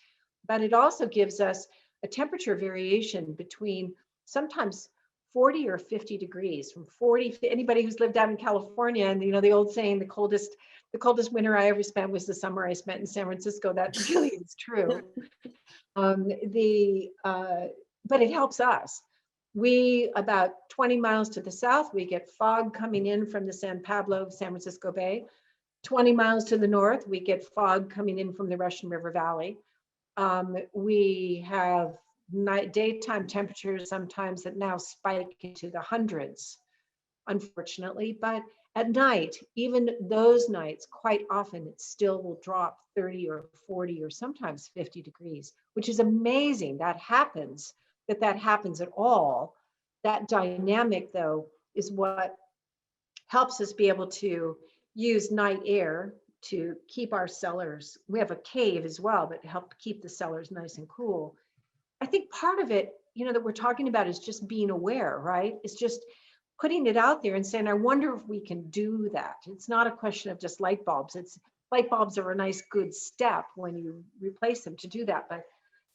But it also gives us a temperature variation between sometimes 40 or 50 degrees, from 40, anybody who's lived out in California, and you know, the old saying, the coldest winter I ever spent was the summer I spent in San Francisco. That really is true. But it helps us. We, about 20 miles to the south, we get fog coming in from the San Pablo, San Francisco Bay. 20 miles to the north, we get fog coming in from the Russian River Valley. We have daytime temperatures sometimes that now spike into the hundreds, unfortunately, but at night, even those nights, quite often it still will drop 30 or 40 or sometimes 50 degrees, which is amazing. That happens at all. That dynamic, though, is what helps us be able to use night air to keep our cellars. We have a cave as well, but help keep the cellars nice and cool. I think part of it, you know, that we're talking about is just being aware, right? It's just putting it out there and saying, I wonder if we can do that. It's not a question of just light bulbs. It's light bulbs are a nice, good step when you replace them to do that, but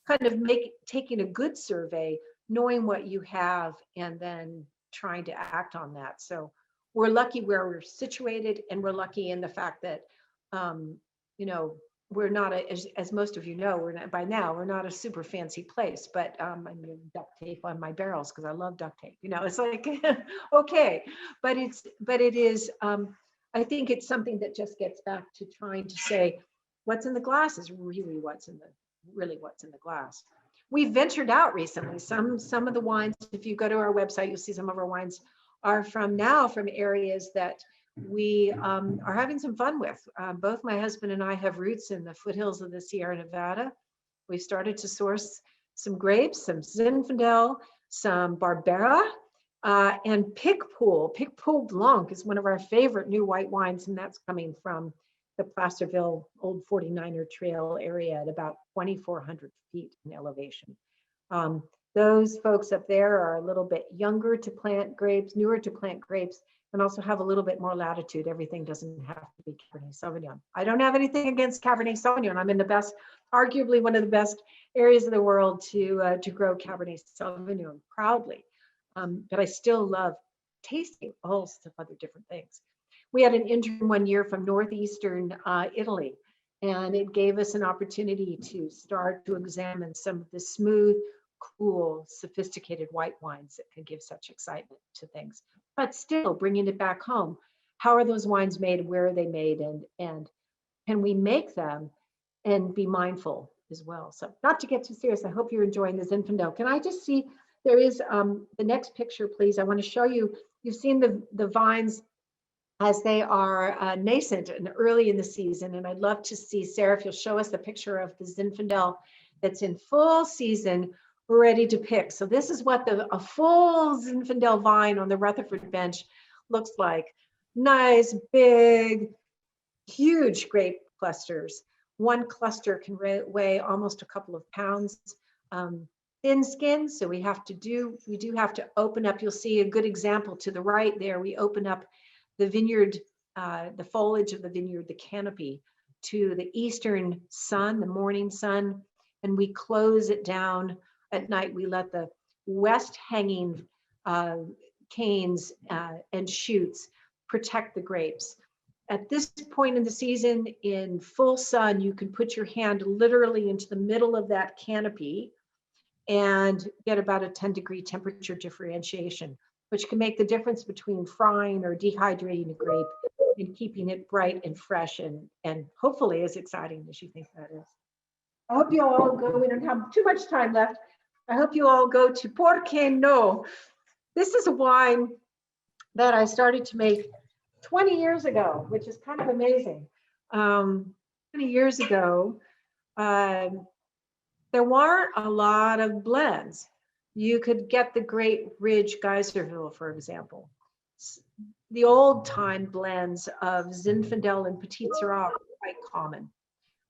kind of taking a good survey, knowing what you have, and then trying to act on that. So we're lucky where we're situated, and we're lucky in the fact that, you know, we're not as most of you know, we're not a super fancy place, but I'm gonna duct tape on my barrels because I love duct tape. You know, it's like okay, but it is. I think it's something that just gets back to trying to say what's in the glass is really what's in the glass. We ventured out recently. Some of the wines, if you go to our website, you'll see some of our wines are from areas that we are having some fun with. Both my husband and I have roots in the foothills of the Sierra Nevada. We started to source some grapes, some Zinfandel, some Barbera, and Picpoul Blanc is one of our favorite new white wines, and that's coming from the Placerville Old 49er Trail area at about 2,400 feet in elevation. Those folks up there are a little bit younger to plant grapes, newer to plant grapes, and also have a little bit more latitude. Everything doesn't have to be Cabernet Sauvignon. I don't have anything against Cabernet Sauvignon. I'm in the best, arguably one of the best areas of the world to grow Cabernet Sauvignon proudly. But I still love tasting all sorts of other different things. We had an intern one year from northeastern Italy, and it gave us an opportunity to start to examine some of the smooth, cool, sophisticated white wines that can give such excitement to things. but still bringing it back home. How are those wines made? Where are they made? And can we make them and be mindful as well? So not to get too serious, I hope you're enjoying this Zinfandel. Can I just see, there is the next picture, please. I want to show you, you've seen the vines as they are nascent and early in the season. And I'd love to see, Sarah, if you'll show us the picture of the Zinfandel that's in full season, ready to pick. So this is what a full Zinfandel vine on the Rutherford bench looks like. Nice, big, huge grape clusters. One cluster can weigh almost a couple of pounds. Thin skin, so we do have to open up. You'll see a good example to the right there. We open up the vineyard, the foliage of the vineyard, the canopy, to the eastern sun, the morning sun, and we close it down at night. We let the west hanging canes and shoots protect the grapes. At this point in the season, in full sun, you can put your hand literally into the middle of that canopy and get about a 10-degree temperature differentiation, which can make the difference between frying or dehydrating a grape and keeping it bright and fresh and hopefully as exciting as you think that is. I hope you all go, we don't have too much time left. I hope you all go to Por Qué No. This is a wine that I started to make 20 years ago, which is kind of amazing. 20 years ago, there weren't a lot of blends. You could get the Great Ridge Geyserville, for example. The old time blends of Zinfandel and Petit Syrah were quite common,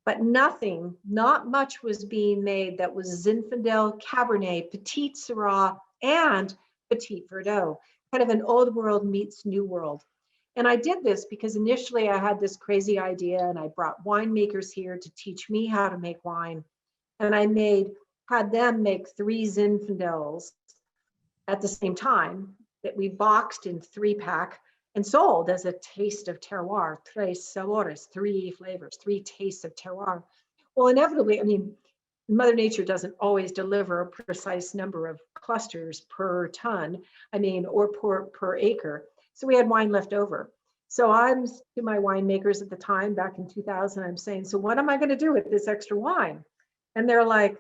but not much was being made that was Zinfandel, Cabernet, Petit Syrah, and Petit Verdot, kind of an old world meets new world. And I did this because initially I had this crazy idea and I brought winemakers here to teach me how to make wine. And I had them make 3 Zinfandels at the same time that we boxed in 3-pack and sold as a taste of terroir, Tres Sabores, 3 flavors, 3 tastes of terroir. Well, inevitably, I mean, Mother Nature doesn't always deliver a precise number of clusters per ton, or per acre. So we had wine left over. So I'm to my winemakers at the time, back in 2000, I'm saying, so what am I going to do with this extra wine? And they're like,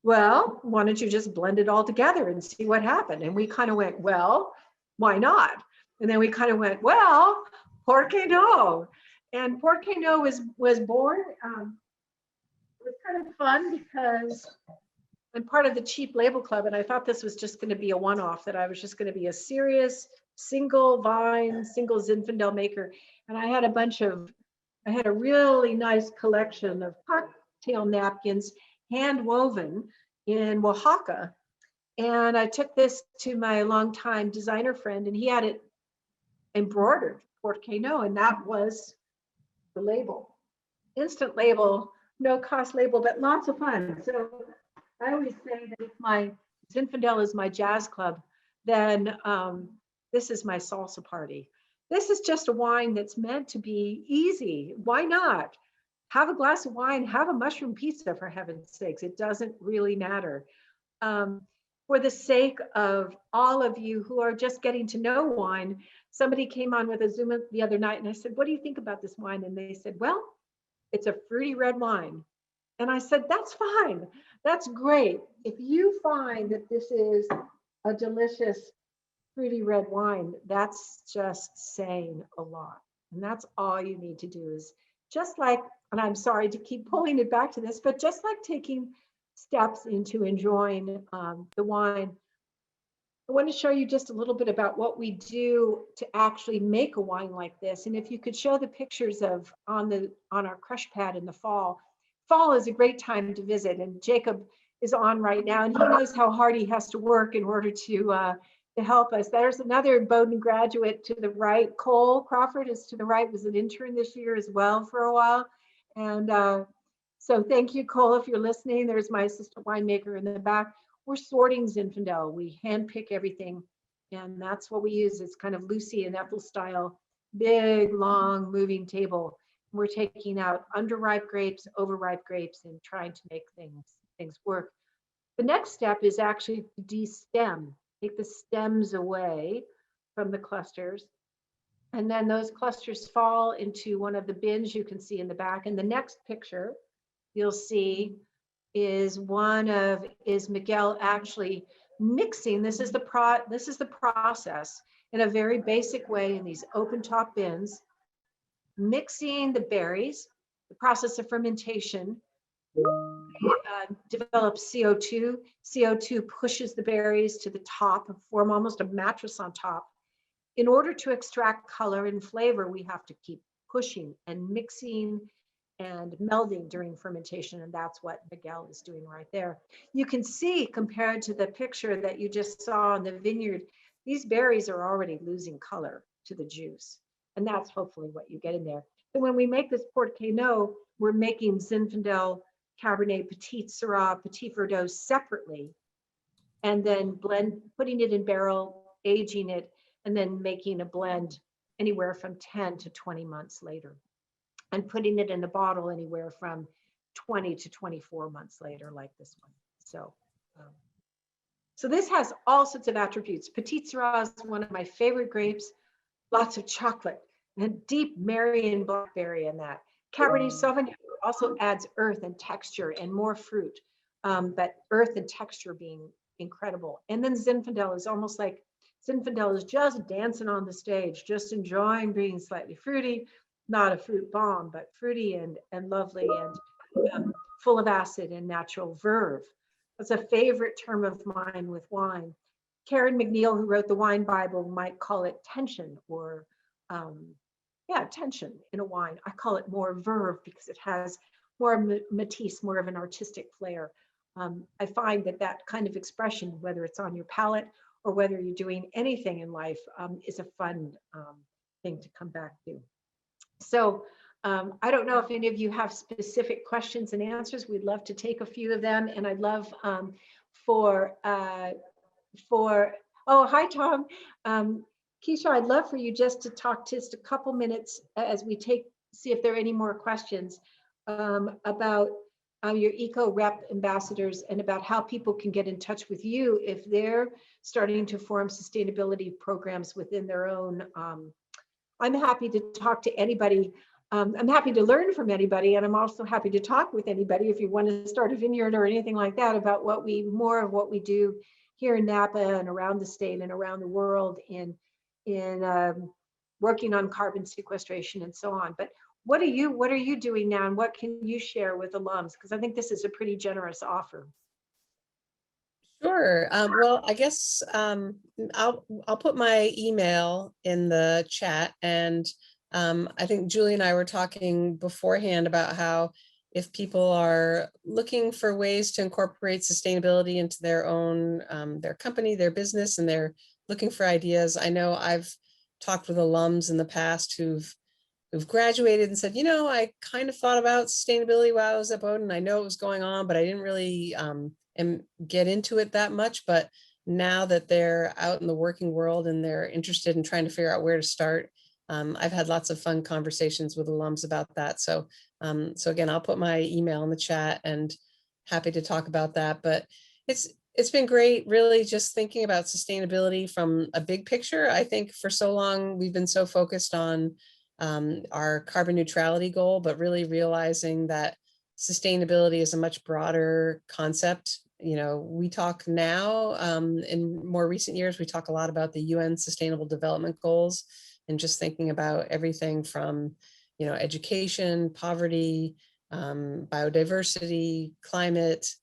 well, why don't you just blend it all together and see what happened? And we kind of went, well, why not? And then we kind of went, well, Por Qué No? And Por Qué No was born. It was kind of fun because I'm part of the Cheap Label Club, and I thought this was just going to be a one-off, that I was just going to be a serious single vine, single Zinfandel maker. And I had a really nice collection of cocktail napkins, hand woven in Oaxaca. And I took this to my longtime designer friend, and he had it embroidered, Por Qué No, and that was the label. Instant label, no cost label, but lots of fun. So I always say that if my Zinfandel is my jazz club, then this is my salsa party. This is just a wine that's meant to be easy. Why not? Have a glass of wine, have a mushroom pizza, for heaven's sakes. It doesn't really matter. For the sake of all of you who are just getting to know wine, somebody came on with a Zoom the other night and I said, what do you think about this wine? And they said, well, it's a fruity red wine. And I said, that's fine. That's great. If you find that this is a delicious fruity red wine, that's just saying a lot. And that's all you need to do, is just like, and I'm sorry to keep pulling it back to this, but just like taking steps into enjoying the wine, I want to show you just a little bit about what we do to actually make a wine like this. And if you could show the pictures of on our crush pad in the fall. Fall is a great time to visit, and Jacob is on right now, and he knows how hard he has to work in order to help us. There's another Bowdoin graduate to the right. Cole Crawford is to the right, was an intern this year as well for a while. And so thank you, Cole, if you're listening. There's my assistant winemaker in the back. We're sorting Zinfandel. We handpick everything, and that's what we use. It's kind of Lucy and Ethel style, big, long, moving table. We're taking out underripe grapes, overripe grapes, and trying to make things work. The next step is actually to de-stem, take the stems away. from the clusters. And then those clusters fall into one of the bins you can see in the back. And the next picture you'll see is Miguel actually mixing. This is the process in a very basic way in these open top bins, mixing the berries. The process of fermentation develops CO2. CO2 pushes the berries to the top and form almost a mattress on top. In order to extract color and flavor, we have to keep pushing and mixing and melding during fermentation, and that's what Miguel is doing right there. You can see, compared to the picture that you just saw in the vineyard, these berries are already losing color to the juice, and that's hopefully what you get in there. So when we make this Por Qué No, we're making Zinfandel, Cabernet, Petit Syrah, Petit Verdot separately, and then putting it in barrel, aging it, and then making a blend anywhere from 10 to 20 months later, and putting it in a bottle anywhere from 20 to 24 months later, like this one. So this has all sorts of attributes. Petit Syrah is one of my favorite grapes, lots of chocolate and deep Marion blackberry in that. Cabernet Sauvignon also adds earth and texture and more fruit, but earth and texture being incredible. And then Zinfandel is almost like, Zinfandel is just dancing on the stage, just enjoying being slightly fruity, not a fruit bomb, but fruity and lovely and full of acid and natural verve. That's a favorite term of mine with wine. Karen McNeil, who wrote the Wine Bible, might call it tension or tension in a wine. I call it more verve because it has more matisse, more of an artistic flair. I find that kind of expression, whether it's on your palate or whether you're doing anything in life, is a fun thing to come back to. So I don't know if any of you have specific questions and answers. We'd love to take a few of them. And I'd love oh, hi, Tom. Keisha, I'd love for you just to talk just a couple minutes as we see if there are any more questions about your eco rep ambassadors and about how people can get in touch with you if they're starting to form sustainability programs within their own. I'm happy to talk to anybody. I'm happy to learn from anybody, and I'm also happy to talk with anybody if you want to start a vineyard or anything like that about more of what we do here in Napa and around the state and around the world in working on carbon sequestration and so on. But what are you doing now, and what can you share with alums? Because I think this is a pretty generous offer. Sure. Well, I guess I'll put my email in the chat, and I think Julie and I were talking beforehand about how if people are looking for ways to incorporate sustainability into their own their company, their business, and they're looking for ideas. I know I've talked with alums in the past who've graduated and said, I kind of thought about sustainability while I was at Bowdoin. I know it was going on, but I didn't really get into it that much. But now that they're out in the working world and they're interested in trying to figure out where to start, I've had lots of fun conversations with alums about that. So again, I'll put my email in the chat and happy to talk about that. But it's been great, really, just thinking about sustainability from a big picture. I think for so long we've been so focused on our carbon neutrality goal, but really realizing that sustainability is a much broader concept. We talk now, in more recent years, we talk a lot about the UN Sustainable Development Goals, and just thinking about everything from, education, poverty, biodiversity, climate,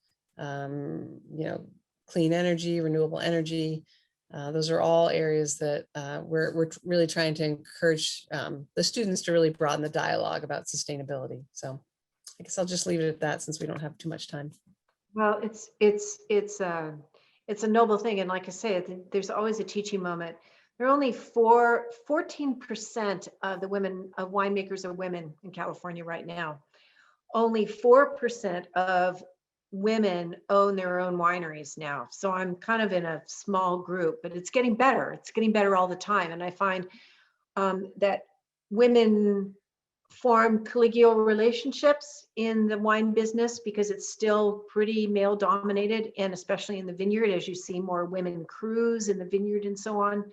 clean energy, renewable energy. Those are all areas that we're really trying to encourage the students to really broaden the dialogue about sustainability. So I guess I'll just leave it at that since we don't have too much time. Well, it's a noble thing. And like I say, there's always a teaching moment. There are only 14% of the winemakers are women in California right now. Only 4% of women own their own wineries now. So I'm kind of in a small group, but it's getting better. It's getting better all the time. And I find that women form collegial relationships in the wine business because it's still pretty male dominated, and especially in the vineyard, as you see more women crews in the vineyard and so on.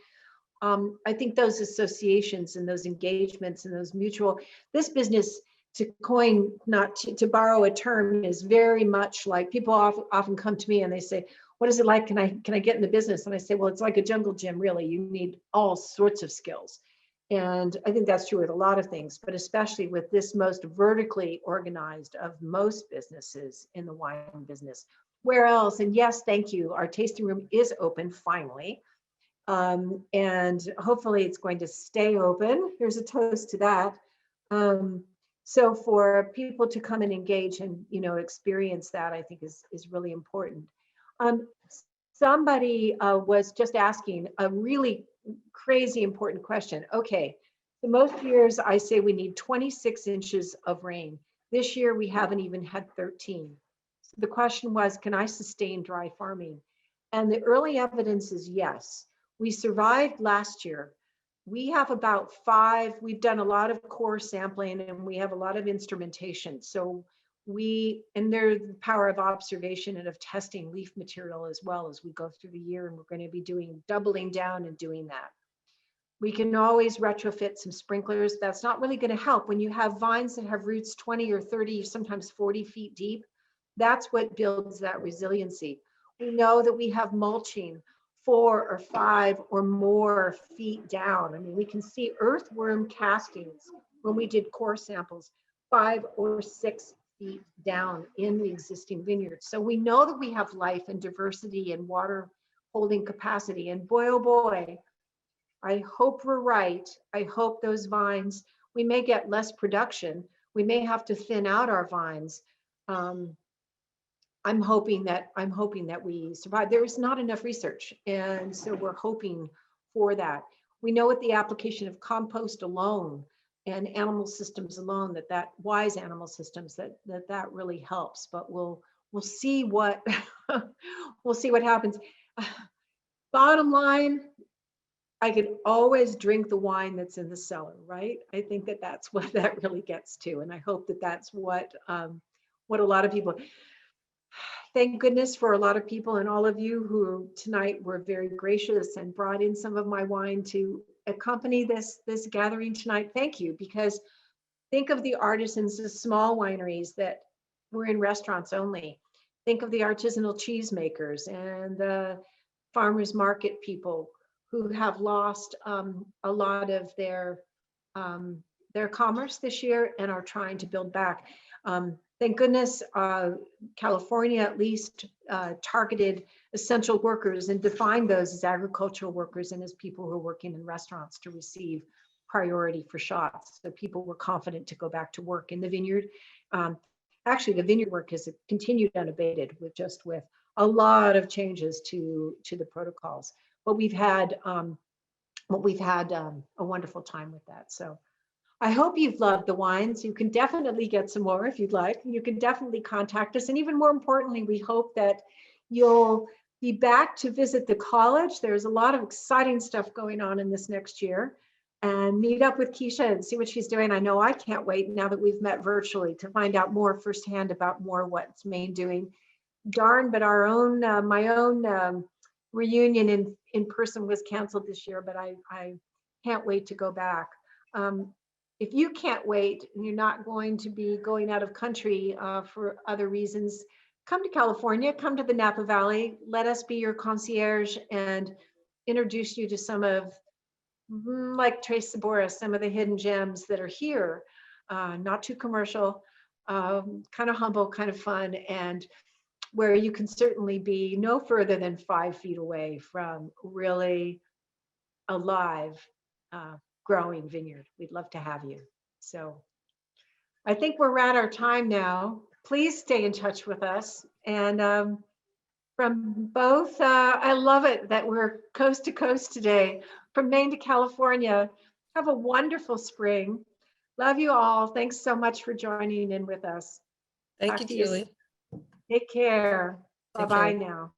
I think those associations and those engagements and those mutual, this business, to coin, not to borrow a term, is very much like, people often come to me and they say, what is it like? Can I get in the business? And I say, well, it's like a jungle gym, really. You need all sorts of skills. And I think that's true with a lot of things, but especially with this most vertically organized of most businesses in the wine business. Where else? And yes, thank you. Our tasting room is open finally. And hopefully it's going to stay open. Here's a toast to that. So for people to come and engage and, experience that, I think is really important. Somebody was just asking a really crazy important question. Okay, so most years I say we need 26 inches of rain. This year we haven't even had 13. So the question was, can I sustain dry farming? And the early evidence is yes. We survived last year. We have about 5, we've done a lot of core sampling and we have a lot of instrumentation. So and there's the power of observation and of testing leaf material as well as we go through the year, and we're going to be doubling down and doing that. We can always retrofit some sprinklers. That's not really going to help when you have vines that have roots 20 or 30, sometimes 40 feet deep. That's what builds that resiliency. We know that we have mulching 4 or 5 or more feet down. I mean, we can see earthworm castings when we did core samples, 5 or 6 feet down in the existing vineyard. So we know that we have life and diversity and water holding capacity. And boy, oh boy, I hope we're right. I hope those vines, we may get less production. We may have to thin out our vines. I'm hoping that we survive. There is not enough research, and so we're hoping for that. We know with the application of compost alone and animal systems alone, that wise animal systems, that really helps. But we'll see what we'll see what happens. Bottom line, I could always drink the wine that's in the cellar, right? I think that's what that really gets to, and I hope that's what a lot of people. Thank goodness for a lot of people, and all of you who tonight were very gracious and brought in some of my wine to accompany this gathering tonight. Thank you, because think of the artisans, the small wineries that were in restaurants only. Think of the artisanal cheesemakers and the farmers market people who have lost a lot of their commerce this year and are trying to build back. Thank goodness California at least targeted essential workers and defined those as agricultural workers and as people who are working in restaurants to receive priority for shots. So people were confident to go back to work in the vineyard. Actually, the vineyard work has continued unabated with a lot of changes to the protocols. But we've had a wonderful time with that. So I hope you've loved the wines. You can definitely get some more if you'd like. You can definitely contact us. And even more importantly, we hope that you'll be back to visit the college. There's a lot of exciting stuff going on in this next year. And meet up with Keisha and see what she's doing. I know I can't wait now that we've met virtually to find out more firsthand about what's Maine doing. Darn, but my own reunion in person was canceled this year, but I can't wait to go back. If you can't wait and you're not going to be going out of country for other reasons, come to California, come to the Napa Valley, let us be your concierge and introduce you to some of, like Tres Sabores, some of the hidden gems that are here, not too commercial, kind of humble, kind of fun, and where you can certainly be no further than 5 feet away from really alive, growing vineyard. We'd love to have you. So I think we're at our time now. Please stay in touch with us. And from both, I love it that we're coast to coast today, from Maine to California. Have a wonderful spring. Love you all. Thanks so much for joining in with us. Thank you, Julie. Take care. Take Bye-bye care. now.